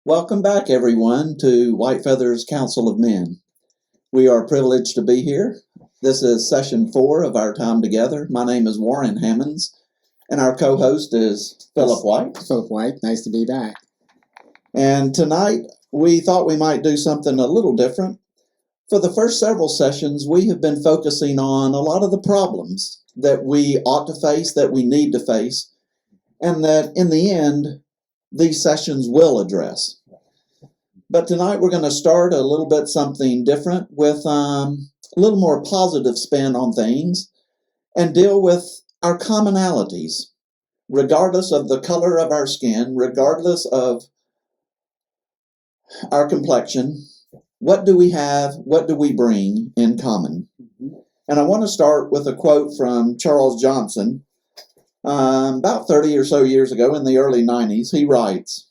Welcome back, everyone, to White Feather's Counsel of Men. We are privileged to be here. This is session 4 of our time together. My name is Warren Hammonds, and our co-host is Phillip White. Phillip White, nice to be back. And tonight, we thought we might do something a little different. For the first several sessions, we have been focusing on a lot of the problems that we ought to face, that we need to face, and that in the end, these sessions will address. But tonight we're going to start a little bit something different with a little more positive spin on things and deal with our commonalities, regardless of the color of our skin, regardless of our complexion. What do we have? What do we bring in common? And I want to start with a quote from Charles Johnson. About 30 or so years ago in the early 90s, he writes,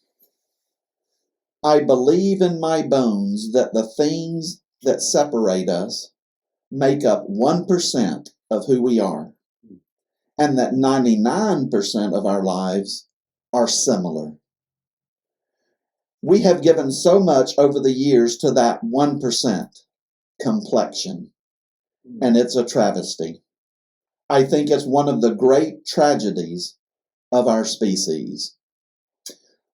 "I believe in my bones that the things that separate us make up 1% of who we are, and that 99% of our lives are similar." We have given so much over the years to that 1% complexion, and it's a travesty. I think it's one of the great tragedies of our species.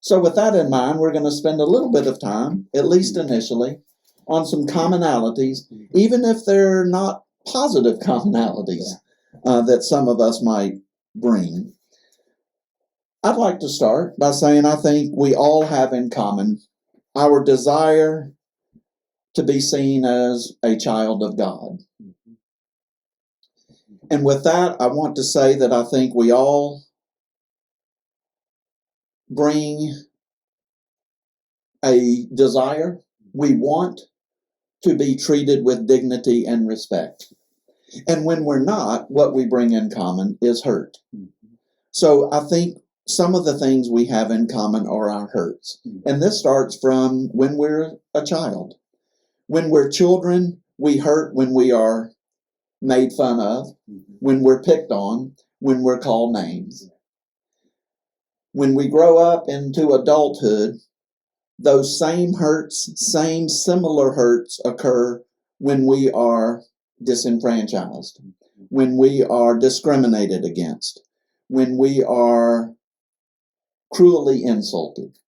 So with that in mind, we're going to spend a little bit of time, at least initially, on some commonalities, even if they're not positive commonalities that some of us might bring. I'd like to start by saying I think we all have in common our desire to be seen as a child of God. And with that, I want to say that I think we all bring a desire. We want to be treated with dignity and respect. And when we're not, what we bring in common is hurt. So I think some of the things we have in common are our hurts. And this starts from when we're a child. When we're children, we hurt when we are made fun of, when we're picked on, when we're called names. When we grow up into adulthood, those same hurts, similar hurts occur when we are disenfranchised, when we are discriminated against, when we are cruelly insulted.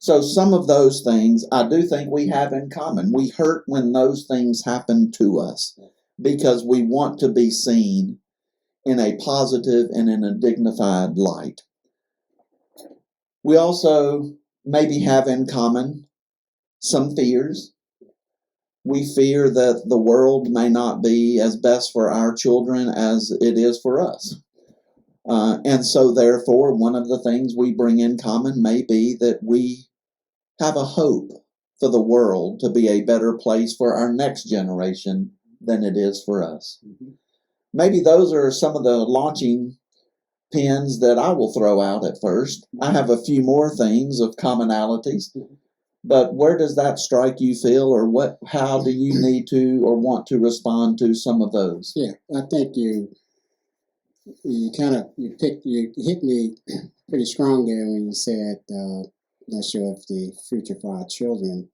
So some of those things I do think we have in common. We hurt when those things happen to us because we want to be seen in a positive and in a dignified light. We also maybe have in common some fears. We fear that the world may not be as best for our children as it is for us. And so therefore, one of the things we bring in common may be that we have a hope for the world to be a better place for our next generation than it is for us. Maybe those are some of the launching pins that I will throw out at first. I have a few more things of commonalities, but where does that strike you, Phil, or how do you need to or want to respond to some of those? Yeah, I think you hit me pretty strong there when you said, not sure if the future for our children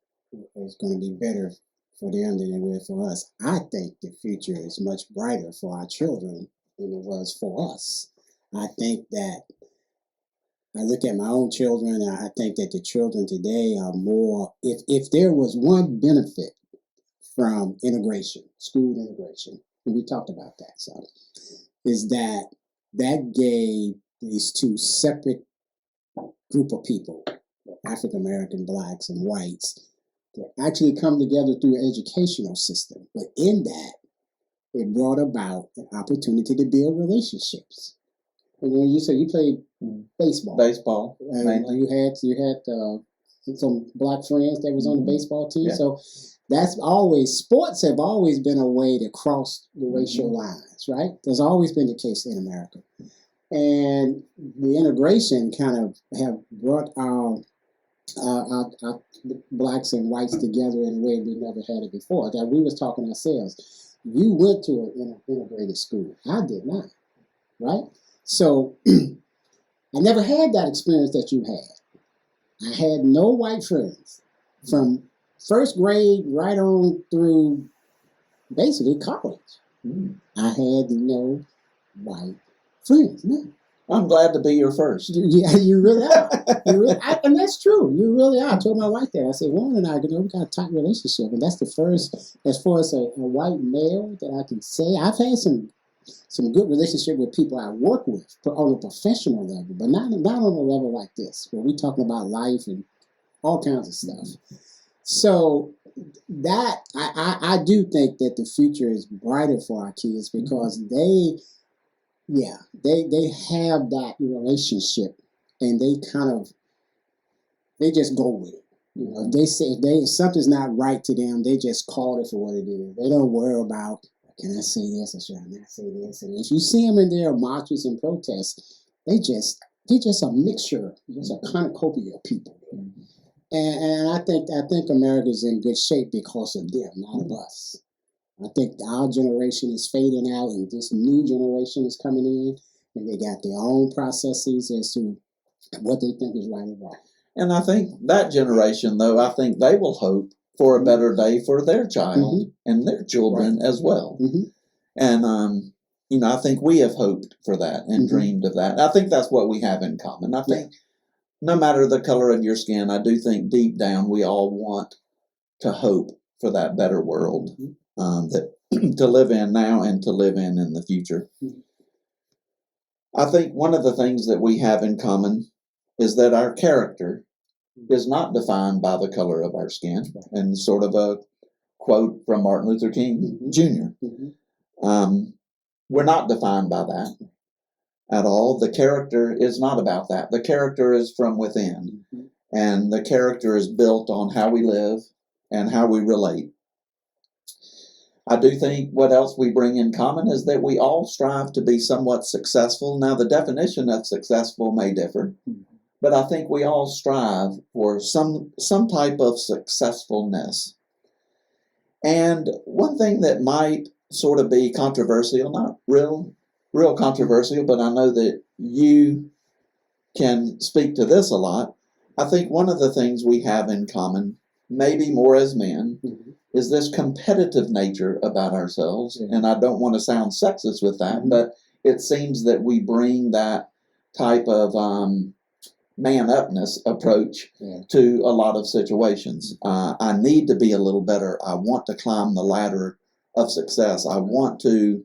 is going to be better for them than it will for us. I think the future is much brighter for our children than it was for us. I think that I look at my own children, and I think that the children today are more, if there was one benefit from integration, school integration, and we talked about that some, is that gave these two separate group of people, African American, blacks, and whites, to actually come together through an educational system. But in that, it brought about an opportunity to build relationships. And when you said you played baseball, mainly. You had some black friends that was on the baseball team. Yeah. So sports have always been a way to cross the racial lines, right? There's always been the case in America. And the integration kind of have brought our blacks and whites together in a way we never had it before. That we was talking ourselves. You went to an integrated school. I did not, right? So I never had that experience that you had. I had no white friends from first grade right on through basically college. I had no white friends. No. I'm glad to be your first. Yeah, you really are. And that's true. You really are. I told my wife that. I said, woman and I, we got a tight relationship. And that's the first, as far as a white male that I can say. I've had some good relationship with people I work with on a professional level, but not on a level like this, where we're talking about life and all kinds of stuff. So that I do think that the future is brighter for our kids because they have that relationship and they just go with it. You know, they say if something's not right to them, they just call it for what it is. They don't worry about, can I say this or should I not say this? And if you see them in their marches and protests, they're just a mixture, just a cornucopia of people. And I think America's in good shape because of them, not of us. I think our generation is fading out and this new generation is coming in and they got their own processes as to what they think is right and wrong. And I think that generation, though, I think they will hope for a better day for their child and their children as well. And, I think we have hoped for that and dreamed of that. I think that's what we have in common. I think no matter the color of your skin, I do think deep down we all want to hope for that better world that to live in now and to live in the future. I think one of the things that we have in common is that our character is not defined by the color of our skin. And sort of a quote from Martin Luther King Jr. We're not defined by that at all. The character is not about that. The character is from within. And the character is built on how we live and how we relate. I do think what else we bring in common is that we all strive to be somewhat successful. Now, the definition of successful may differ, but I think we all strive for some type of successfulness. And one thing that might sort of be controversial, not real controversial, but I know that you can speak to this a lot. I think one of the things we have in common, maybe more as men, is this competitive nature about ourselves. And I don't want to sound sexist with that, but it seems that we bring that type of man-upness approach to a lot of situations. I need to be a little better. I want to climb the ladder of success. I want to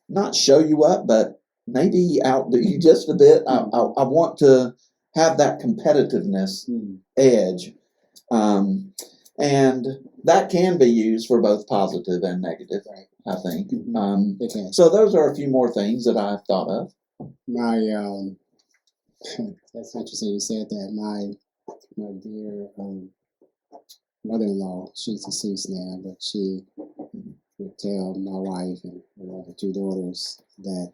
not show you up, but maybe outdo you just a bit. I want to have that competitiveness edge. And that can be used for both positive and negative, I think. So those are a few more things that I've thought of. That's interesting you said that. My dear mother-in-law, she's deceased now, but she would tell my wife and the two daughters that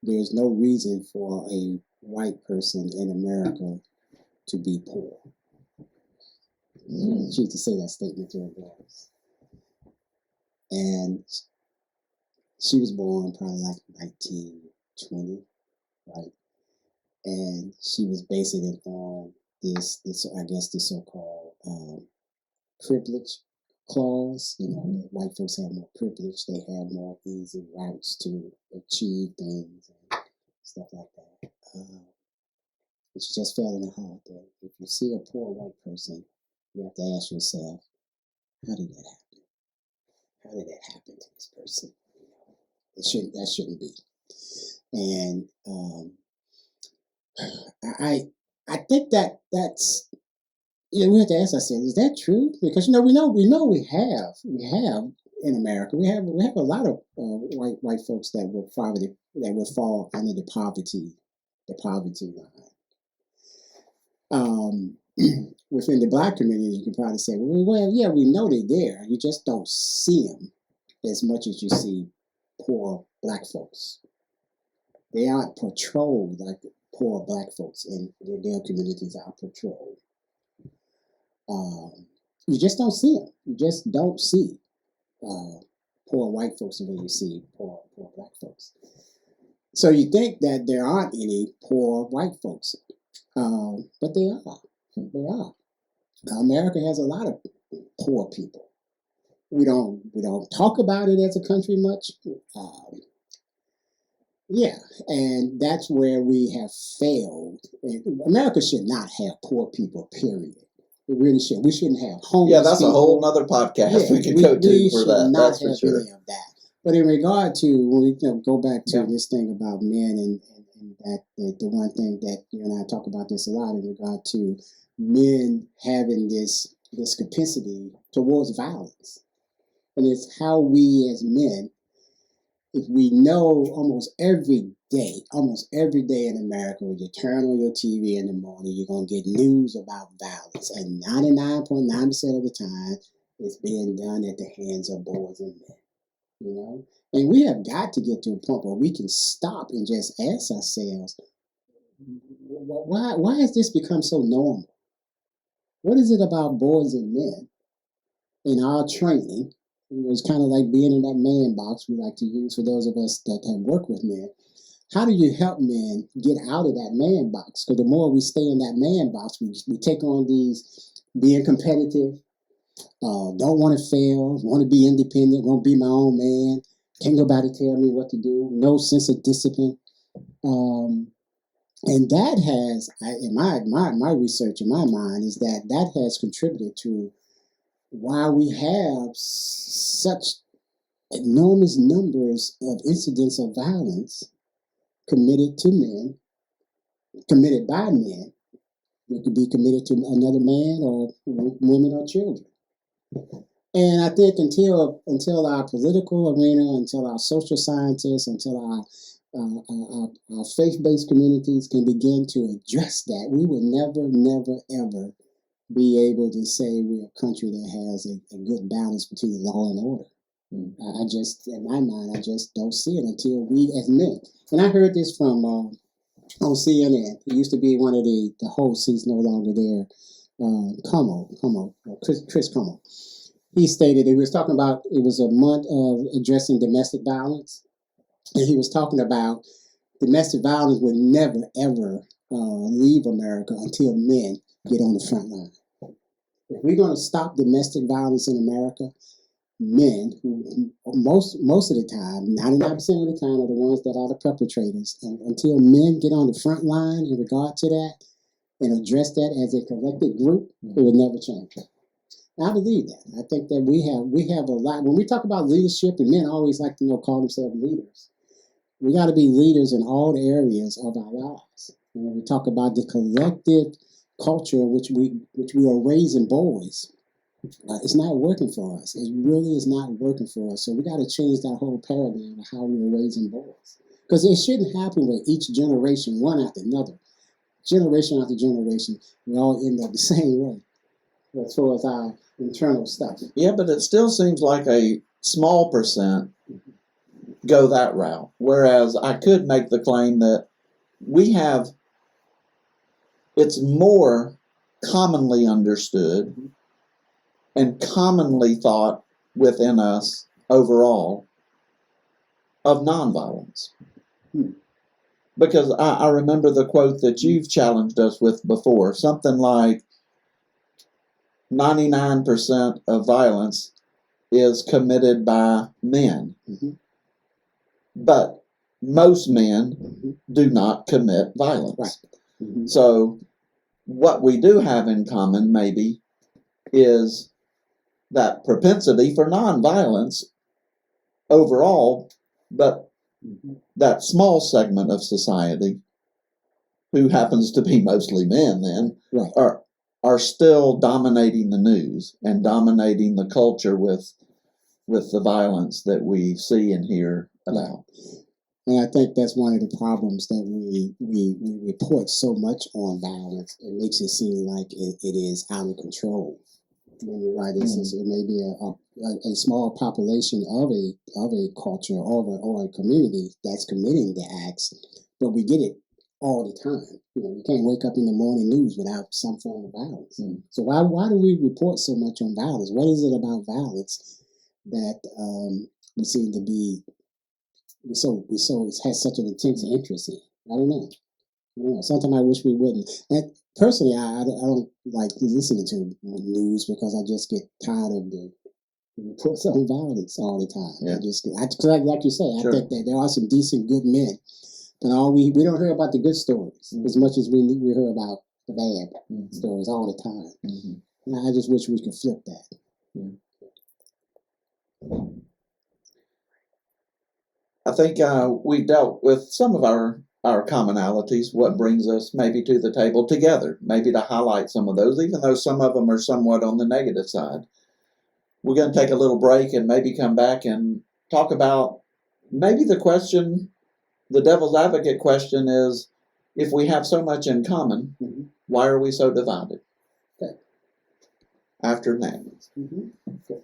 there's no reason for a white person in America to be poor. She used to say that statement to her daughters. And she was born probably like 1920, right? And she was basing it on this I guess the so-called privilege clause. That white folks have more privilege, they have more easy routes to achieve things and stuff like that. But she just fell in the heart that if you see a poor white person, you have to ask yourself, how did that happen? How did that happen to this person? That shouldn't be. And I think that's we have to ask ourselves, is that true? Because we have in America we have a lot of white folks that would fall under the poverty line. Within the black community, you can probably say, well, yeah, we know they're there. You just don't see them as much as you see poor black folks. They aren't patrolled like poor black folks in their communities are patrolled. You just don't see them. You just don't see poor white folks the way you see poor black folks. So you think that there aren't any poor white folks, but they are. They are. America has a lot of poor people. We don't talk about it as a country much. Yeah, and that's where we have failed. America should not have poor people, period. It really should. We shouldn't have homeless Yeah, that's people. a whole nother podcast we could go to for should that. not That's for have sure. any of that. But in regard to, when we go back to Yeah. this thing about men and that the one thing that you and I talk about this a lot in regard to men having this propensity towards violence. And it's how we as men, if we know almost every day in America, when you turn on your TV in the morning, you're going to get news about violence. And 99.9% of the time, it's being done at the hands of boys and men. You know? And we have got to get to a point where we can stop and just ask ourselves, why has this become so normal? What is it about boys and men in our training? It's kind of like being in that man box we like to use for those of us that have worked with men. How do you help men get out of that man box? Because the more we stay in that man box, we take on these being competitive, don't want to fail, want to be independent, want to be my own man, can't nobody tell me what to do, no sense of discipline. And that has, in my research, in my mind, is that has contributed to why we have such enormous numbers of incidents of violence committed by men. It could be committed to another man or women or children. And I think until our political arena, until our social scientists, until our faith-based communities can begin to address that, we will never, ever be able to say we're a country that has a good balance between law and order. I just, in my mind, I just don't see it until we as men. And I heard this from on CNN. It used to be one of the hosts. He's no longer there. Chris Como. He stated, he was talking about, it was a month of addressing domestic violence. And he was talking about domestic violence would never, ever leave America until men get on the front line. If we're going to stop domestic violence in America, men, who most of the time, 99% of the time, are the ones that are the perpetrators. And until men get on the front line in regard to that and address that as a collective group, it will never change. I believe that. I think that we have a lot. When we talk about leadership, and men always like to call themselves leaders, we got to be leaders in all the areas of our lives. And when we talk about the collective culture in which we are raising boys, it's not working for us. It really is not working for us. So we got to change that whole paradigm of how we're raising boys. Because it shouldn't happen with each generation, one after another. Generation after generation, we all end up the same way as far as our internal stuff. Yeah, but it still seems like a small percent go that route. Whereas I could make the claim that it's more commonly understood and commonly thought within us overall of nonviolence. Because I remember the quote that you've challenged us with before, something like 99% of violence is committed by men. Mm-hmm. But most men do not commit violence. Right. Mm-hmm. So what we do have in common maybe is that propensity for nonviolence overall, but that small segment of society, who happens to be mostly men then, right, are still dominating the news and dominating the culture with the violence that we see and hear about. And I think that's one of the problems that we report so much on violence. It makes it seem like it is out of control. When you're right, it may be a small population of a culture or a community that's committing the acts, but we get it all the time. You can't wake up in the morning news without some form of violence. So why do we report so much on violence? What is it about violence that we seem to be it has such an intense interest in. I don't know. Sometimes I wish we wouldn't. And personally, I don't like listening to news because I just get tired of the reports on violence all the time. Yeah. Like you say, Sure. I think that there are some decent, good men, but we don't hear about the good stories as much as we hear about the bad stories all the time. And I just wish we could flip that. I think we dealt with some of our commonalities, what brings us maybe to the table together, maybe to highlight some of those, even though some of them are somewhat on the negative side. We're going to take a little break and maybe come back and talk about maybe the question, the devil's advocate question is, if we have so much in common, why are we so divided? Okay. After that. Okay.